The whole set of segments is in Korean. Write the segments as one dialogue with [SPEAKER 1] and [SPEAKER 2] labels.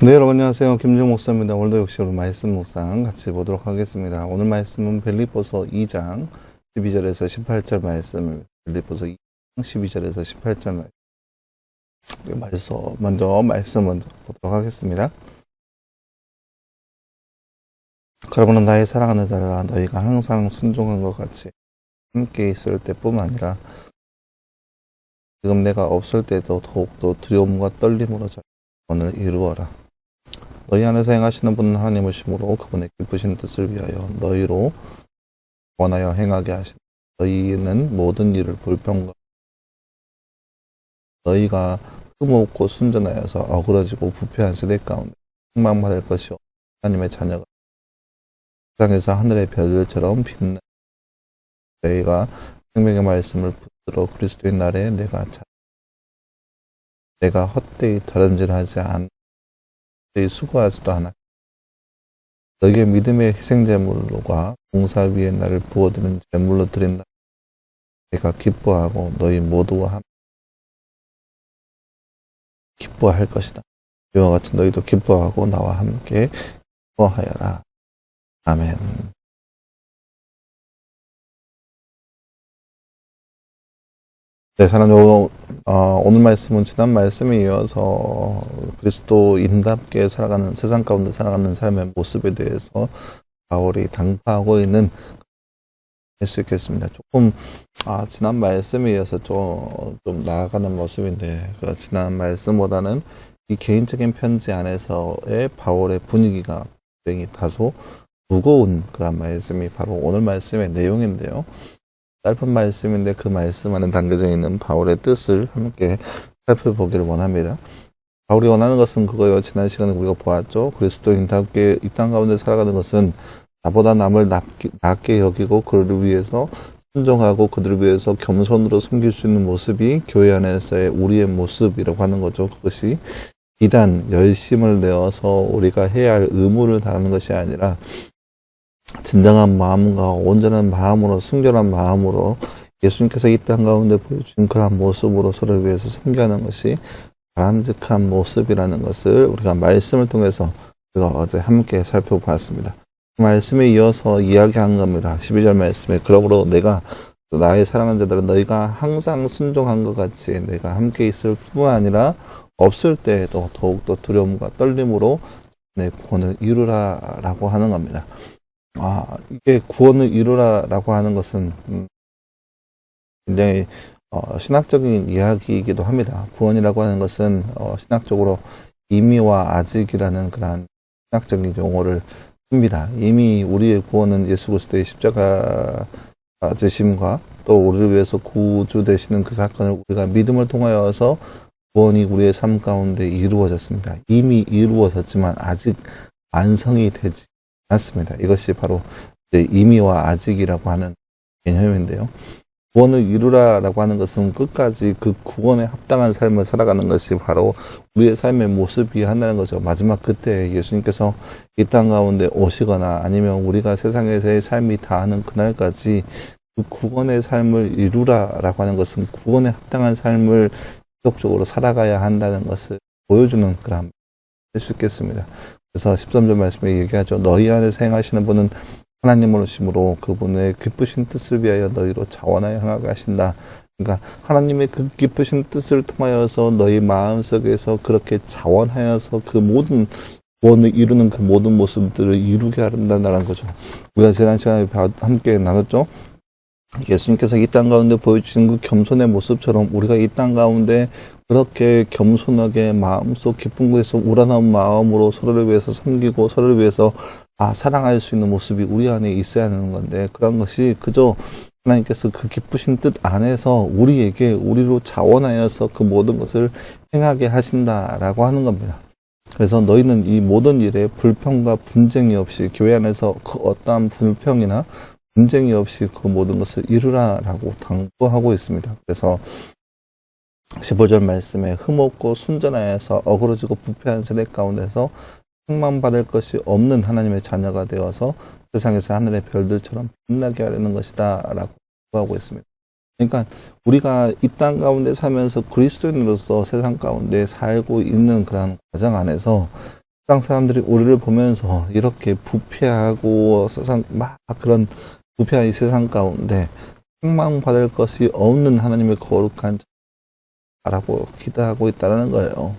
[SPEAKER 1] 네, 여러분 안녕하세요. 김정 목사입니다. 오늘도 역시 우리 말씀 묵상 같이 보도록 하겠습니다. 오늘 말씀은 빌립보서 2장 12절에서 18절 말씀, 빌립보서 2장 12절에서 18절 말씀, 말씀 먼저 보도록 하겠습니다. 그러므로 나의 사랑하는 자들아, 너희가 항상 순종한 것 같이 함께 있을 때뿐만 아니라 지금 내가 없을 때도 더욱더 두려움과 떨림으로 자원을 이루어라. 너희 안에서 행하시는 분은 하나님을 심으로 그분의 기쁘신 뜻을 위하여 너희로 원하여 행하게 하신다. 너희는 모든 일을 불평과 너희가 흠없고 순전하여서 어그러지고 부패한 세대 가운데 책망받을 것이 없는 하나님의 자녀가 세상에서 하늘의 별들처럼 빛나. 너희가 생명의 말씀을 붙들어 그리스도의 날에 내가 헛되이 다름질하지 않 너희 수고하지도 않아. 너희의 믿음의 희생제물과 봉사 위에 나를 부어드리는 제물로 드린다. 내가 기뻐하고 너희 모두와 함께 기뻐할 것이다. 이와 같이 너희도 기뻐하고 나와 함께 기뻐하여라. 아멘. 네, 사랑하는 오늘 말씀은 지난 말씀에 이어서 그리스도인답게 살아가는, 세상 가운데 살아가는 삶의 모습에 대해서 바울이 당파하고 있는 할 수 있겠습니다. 조금 지난 말씀에 이어서 좀 나아가는 모습인데, 지난 말씀보다는 이 개인적인 편지 안에서의 바울의 분위기가 굉장히 다소 무거운 그런 말씀이 바로 오늘 말씀의 내용인데요. 짧은 말씀인데 그 말씀 안에 담겨져 있는 바울의 뜻을 함께 살펴보기를 원합니다. 바울이 원하는 것은 그거요. 지난 시간에 우리가 보았죠. 그리스도인답게 이 땅 가운데 살아가는 것은 나보다 남을 낮게 여기고 그들을 위해서 순종하고 그들을 위해서 겸손으로 섬길 수 있는 모습이 교회 안에서의 우리의 모습이라고 하는 거죠. 그것이 비단 열심을 내어서 우리가 해야 할 의무를 다하는 것이 아니라 진정한 마음과 온전한 마음으로, 순결한 마음으로 예수님께서 이 땅 가운데 보여준 그런 모습으로 서로를 위해서 섬겨하는 것이 바람직한 모습이라는 것을 우리가 말씀을 통해서 우리가 어제 함께 살펴보았습니다. 그 말씀에 이어서 이야기한 겁니다. 12절 말씀에 그러므로 내가 나의 사랑하는 자들은 너희가 항상 순종한 것 같이 내가 함께 있을 뿐만 아니라 없을 때에도 더욱더 두려움과 떨림으로 내 구원을 이루라 라고 하는 겁니다. 이게 구원을 이루라라고 하는 것은 굉장히 신학적인 이야기이기도 합니다. 구원이라고 하는 것은 신학적으로 이미와 아직이라는 그런 신학적인 용어를 씁니다. 이미 우리의 구원은 예수 그리스도의 십자가 지심과 또 우리를 위해서 구주 되시는 그 사건을 우리가 믿음을 통하여서 구원이 우리의 삶 가운데 이루어졌습니다. 이미 이루어졌지만 아직 완성이 되지 않습니다. 이것이 바로 이미와 아직이라고 하는 개념인데요. 구원을 이루라라고 하는 것은 끝까지 그 구원에 합당한 삶을 살아가는 것이 바로 우리의 삶의 모습이 한다는 거죠. 마지막 그때 예수님께서 이 땅 가운데 오시거나 아니면 우리가 세상에서의 삶이 다하는 그날까지 그 구원의 삶을 이루라라고 하는 것은 구원에 합당한 삶을 지속적으로 살아가야 한다는 것을 보여주는 그런 할 수 있겠습니다. 그래서 13절 말씀에 얘기하죠. 너희 안에서 행하시는 분은 하나님으로 심으로 그분의 기쁘신 뜻을 위하여 너희로 자원하여 행하게 하신다. 그러니까 하나님의 그 기쁘신 뜻을 통하여서 너희 마음속에서 그렇게 자원하여서 그 모든 구원을 이루는 그 모든 모습들을 이루게 한다는 거죠. 우리가 지난 시간에 함께 나눴죠. 예수님께서 이 땅 가운데 보여주신 그 겸손의 모습처럼 우리가 이 땅 가운데 그렇게 겸손하게 마음속 깊은 곳에서 우러나온 마음으로 서로를 위해서 섬기고 서로를 위해서 사랑할 수 있는 모습이 우리 안에 있어야 하는 건데, 그런 것이 그저 하나님께서 그 기쁘신 뜻 안에서 우리로 자원하여서 그 모든 것을 행하게 하신다라고 하는 겁니다. 그래서 너희는 이 모든 일에 불평과 분쟁이 없이 교회 안에서 그 어떠한 불평이나 분쟁이 없이 그 모든 것을 이루라라고 당부하고 있습니다. 그래서 15절 말씀에 흠없고 순전하여서 어그러지고 부패한 세대 가운데서 책망받을 것이 없는 하나님의 자녀가 되어서 세상에서 하늘의 별들처럼 빛나게 하려는 것이다 라고 하고 있습니다. 그러니까 우리가 이 땅 가운데 살면서 그리스도인으로서 세상 가운데 살고 있는 그런 과정 안에서 세상 사람들이 우리를 보면서 이렇게 부패하고 그런 부패한 이 세상 가운데 책망받을 것이 없는 하나님의 거룩한 바라고 기도하고 있다는 거예요.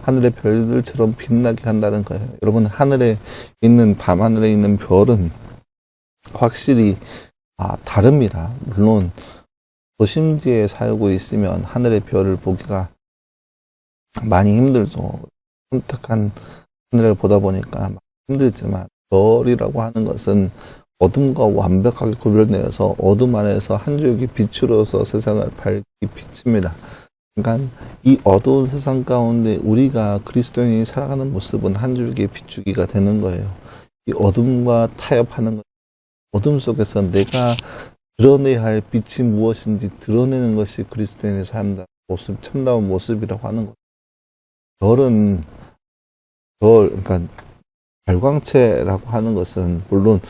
[SPEAKER 1] 하늘의 별들처럼 빛나게 한다는 거예요. 여러분, 밤하늘에 있는 별은 확실히 다릅니다. 물론 도심지에 살고 있으면 하늘의 별을 보기가 많이 힘들죠. 선택한 하늘을 보다 보니까 힘들지만, 별이라고 하는 것은 어둠과 완벽하게 구별되어서 어둠 안에서 한 줄기 빛으로서 세상을 밝히 비칩니다. 그러니까 이 어두운 세상 가운데 우리가 그리스도인이 살아가는 모습은 한 줄기의 비추기가 되는 거예요. 이 어둠과 타협하는 것, 어둠 속에서 내가 드러내야 할 빛이 무엇인지 드러내는 것이 그리스도인의 삶다 모습, 참다운 모습이라고 하는 거예요. 그러니까 발광체라고 하는 것은 물론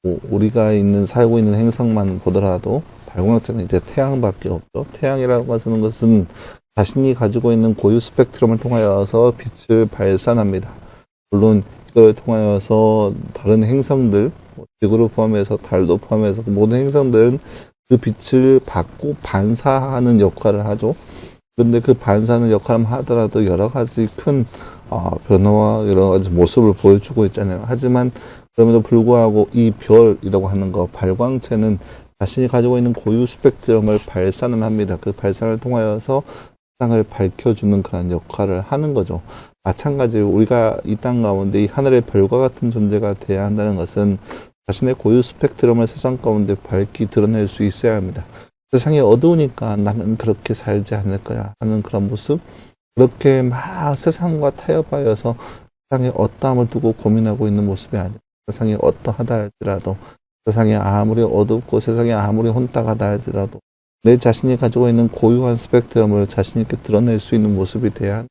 [SPEAKER 1] 우리가 살고 있는 행성만 보더라도 발광체는 이제 태양밖에 없죠. 태양이라고 하는 것은 자신이 가지고 있는 고유 스펙트럼을 통하여서 빛을 발산합니다. 물론 이걸 통하여서 다른 행성들, 지구를 포함해서 달도 포함해서 모든 행성들은 그 빛을 받고 반사하는 역할을 하죠. 그런데 그 반사하는 역할을 하더라도 여러 가지 큰 변화와 여러 가지 모습을 보여주고 있잖아요. 하지만 그럼에도 불구하고 이 별이라고 하는 거, 발광체는 자신이 가지고 있는 고유 스펙트럼을 발산을 합니다. 그 발산을 통하여서 세상을 밝혀주는 그런 역할을 하는 거죠. 마찬가지로 우리가 이 땅 가운데 이 하늘의 별과 같은 존재가 돼야 한다는 것은 자신의 고유 스펙트럼을 세상 가운데 밝히 드러낼 수 있어야 합니다. 세상이 어두우니까 나는 그렇게 살지 않을 거야 하는 그런 모습, 그렇게 막 세상과 타협하여서 세상에 어떠함을 두고 고민하고 있는 모습이 아니라, 세상이 어떠하다 할지라도, 세상이 아무리 어둡고 세상이 아무리 혼탁하다 할지라도 내 자신이 가지고 있는 고유한 스펙트럼을 자신 있게 드러낼 수 있는 모습이 돼야 한다.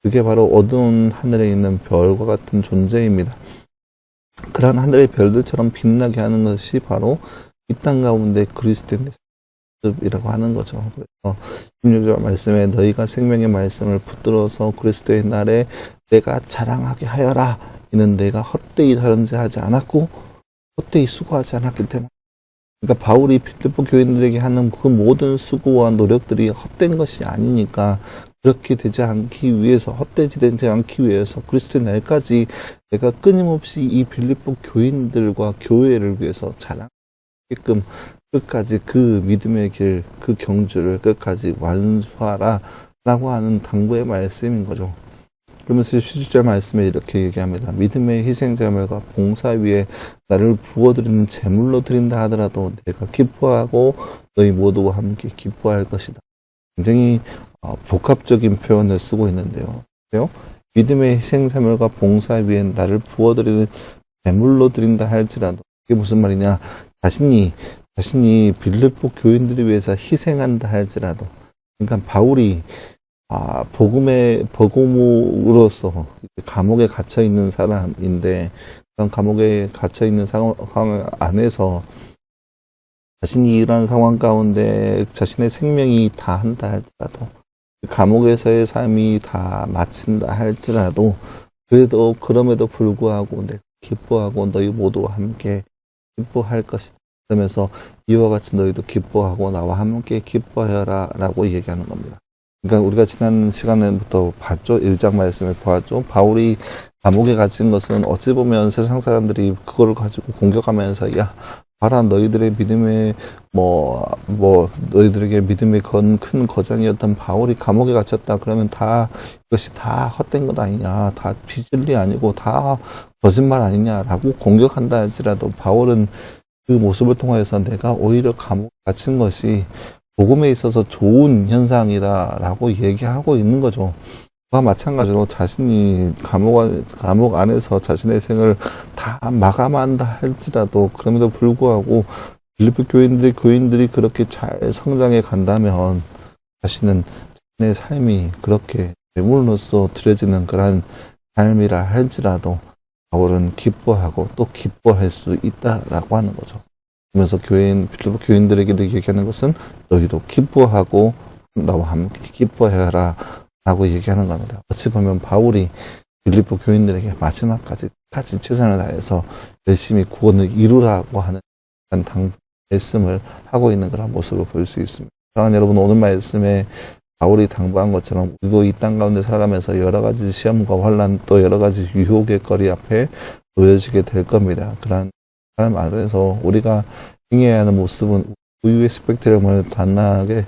[SPEAKER 1] 그게 바로 어두운 하늘에 있는 별과 같은 존재입니다. 그러한 하늘의 별들처럼 빛나게 하는 것이 바로 이 땅 가운데 그리스도인의 모습이라고 하는 거죠. 그래서 16절 말씀에 너희가 생명의 말씀을 붙들어서 그리스도의 날에 내가 자랑하게 하여라. 이는 내가 헛되이 다름질하지 않았고 헛되이 수고하지 않았기 때문에. 그러니까 바울이 빌립보 교인들에게 하는 그 모든 수고와 노력들이 헛된 것이 아니니까, 그렇게 되지 않기 위해서, 헛되지 되지 않기 위해서 그리스도의 날까지 내가 끊임없이 이 빌립보 교인들과 교회를 위해서 자랑하게끔 끝까지 그 믿음의 길, 그 경주를 끝까지 완수하라 라고 하는 당부의 말씀인 거죠. 그러면서 17절 말씀에 이렇게 얘기합니다. 믿음의 희생제물과 봉사 위에 나를 부어드리는 제물로 드린다 하더라도 내가 기뻐하고 너희 모두와 함께 기뻐할 것이다. 굉장히 복합적인 표현을 쓰고 있는데요. 믿음의 희생제물과 봉사 위에 나를 부어드리는 제물로 드린다 할지라도, 이게 무슨 말이냐? 자신이 빌립보 교인들을 위해서 희생한다 할지라도, 그러니까 바울이 복음으로서 감옥에 갇혀 있는 사람인데, 그런 감옥에 갇혀 있는 상황 안에서 자신이 이러한 상황 가운데 자신의 생명이 다한다 할지라도, 감옥에서의 삶이 다 마친다 할지라도, 그럼에도 불구하고 내가 기뻐하고 너희 모두와 함께 기뻐할 것이다. 그러면서 이와 같이 너희도 기뻐하고 나와 함께 기뻐하여라 라고 얘기하는 겁니다. 그러니까 우리가 지난 시간에부터 봤죠. 1장 말씀을 보았죠. 바울이 감옥에 갇힌 것은 어찌 보면 세상 사람들이 그거를 가지고 공격하면서, 야, 봐라, 너희들의 믿음의 너희들에게 믿음의 큰 거장이었던 바울이 감옥에 갇혔다. 그러면 이것이 다 헛된 것 아니냐, 다 비진리 아니고 다 거짓말 아니냐라고 공격한다 할지라도, 바울은 그 모습을 통해서 내가 오히려 감옥에 갇힌 것이 복음에 있어서 좋은 현상이다라고 얘기하고 있는 거죠. 그와 마찬가지로 자신이 감옥 안에서 자신의 생을 다 마감한다 할지라도, 그럼에도 불구하고 빌립보 교인들이 그렇게 잘 성장해 간다면 자신은 자신의 삶이 그렇게 제물로서 드려지는 그러한 삶이라 할지라도 바울은 기뻐하고 또 기뻐할 수 있다라고 하는 거죠. 그러면서 빌립보 교인들에게도 얘기하는 것은 너희도 기뻐하고 나와 함께 기뻐해라 라고 얘기하는 겁니다. 어찌 보면 바울이 빌립보 교인들에게 마지막까지 최선을 다해서 열심히 구원을 이루라고 하는 말씀을 하고 있는 그런 모습을 볼 수 있습니다. 사랑하는 여러분, 오늘 말씀에 바울이 당부한 것처럼 우리도 이 땅 가운데 살아가면서 여러 가지 시험과 환란, 또 여러 가지 유혹의 거리 앞에 놓여지게 될 겁니다. 그런 삶 안에서 우리가 행해야 하는 모습은 우유의 스펙트럼을 단단하게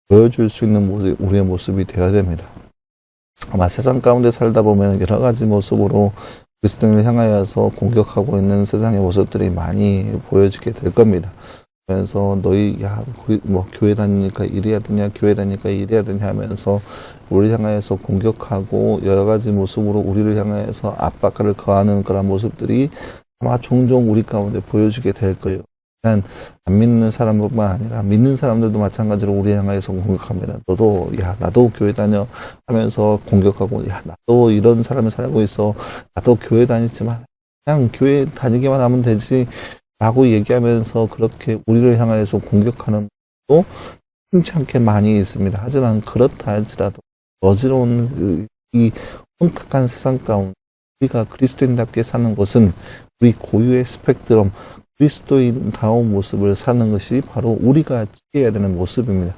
[SPEAKER 1] 보여줄 수 있는 우리의 모습이 되어야 됩니다. 아마 세상 가운데 살다 보면 여러 가지 모습으로 그리스도인을 향하여서 공격하고 있는 세상의 모습들이 많이 보여지게 될 겁니다. 그래서 너희 교회 다니니까 이래야 되냐, 교회 다니니까 이래야 되냐 하면서 우리를 향하여서 공격하고 여러 가지 모습으로 우리를 향하여서 압박을 가하는 그런 모습들이 아마 종종 우리 가운데 보여지게 될 거예요. 안 믿는 사람뿐만 아니라 믿는 사람들도 마찬가지로 우리 향하여서 공격합니다. 나도 교회 다녀 하면서 공격하고, 나도 이런 삶을 살고 있어. 나도 교회 다니지만 그냥 교회 다니기만 하면 되지 라고 얘기하면서 그렇게 우리를 향하여서 공격하는 것도 흔치 않게 많이 있습니다. 하지만 그렇다 할지라도 어지러운 이 혼탁한 세상 가운데 우리가 그리스도인답게 사는 것은 우리 고유의 스펙트럼, 그리스도인다운 모습을 사는 것이 바로 우리가 지켜야 되는 모습입니다.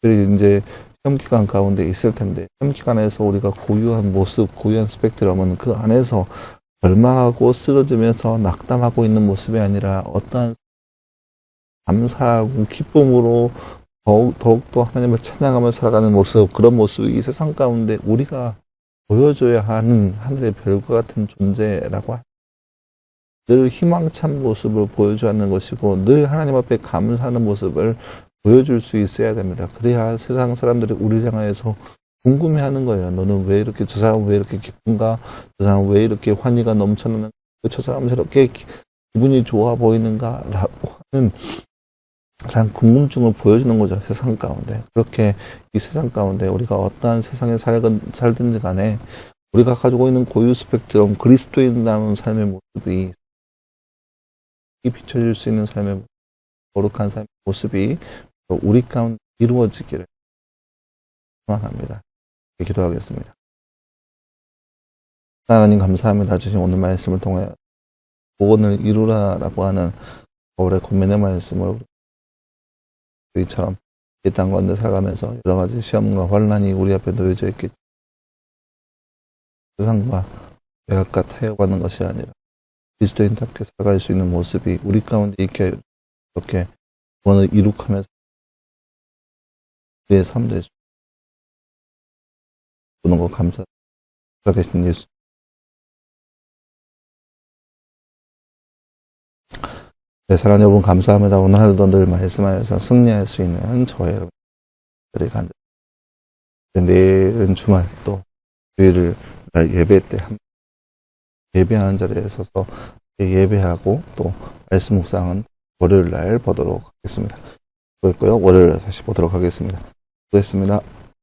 [SPEAKER 1] 그리고 이제 시험기간 가운데 있을 텐데, 시험기간에서 우리가 고유한 모습, 고유한 스펙트럼은 그 안에서 절망하고 쓰러지면서 낙담하고 있는 모습이 아니라 어떠한 감사하고 기쁨으로 더욱더 하나님을 찬양하며 살아가는 모습, 그런 모습이 이 세상 가운데 우리가 보여줘야 하는 하늘의 별과 같은 존재라고 합니다. 늘 희망찬 모습을 보여줘야 하는 것이고 늘 하나님 앞에 감사하는 모습을 보여줄 수 있어야 됩니다. 그래야 세상 사람들이 우리를 향하여서 궁금해하는 거예요. 너는 왜 이렇게, 저 사람은 왜 이렇게 기쁜가? 저 사람은 왜 이렇게 환희가 넘쳐나는가? 저 사람은 저렇게 기분이 좋아 보이는가? 라고 하는 그런 궁금증을 보여주는 거죠. 세상 가운데. 그렇게 이 세상 가운데 우리가 어떠한 세상에 살든지 간에 우리가 가지고 있는 고유 스펙트럼, 그리스도인다운 삶의 모습이 비춰줄 수 있는 삶의 거룩한 삶의 모습이 우리 가운데 이루어지기를 소망합니다. 기도하겠습니다. 하나님 감사합니다. 주신 오늘 말씀을 통해 구원을 이루라라고 하는 바울의 권면의 말씀을 저희처럼 이 땅 가운데 살아가면서 여러 가지 시험과 환란이 우리 앞에 놓여져 있겠지. 세상과 외곽과 타협하는 것이 아니라 그리스도인답게 살아갈 수 있는 모습이 우리 가운데 있게 이렇게 구원을 이룩하면서 우리의 삶 되시 보는 것 감사. 살아계신 예수. 네, 사랑하는 여러분 감사합니다. 오늘 하루도 늘 말씀하여서 승리할 수 있는 저와 여러분들이 간다. 내일은 주말 또 주일을 예배 때 예배하는 자리에 서서 예배하고 또 말씀 묵상은 월요일 날 보도록 하겠습니다. 그랬고요. 월요일에 다시 보도록 하겠습니다. 수고했습니다.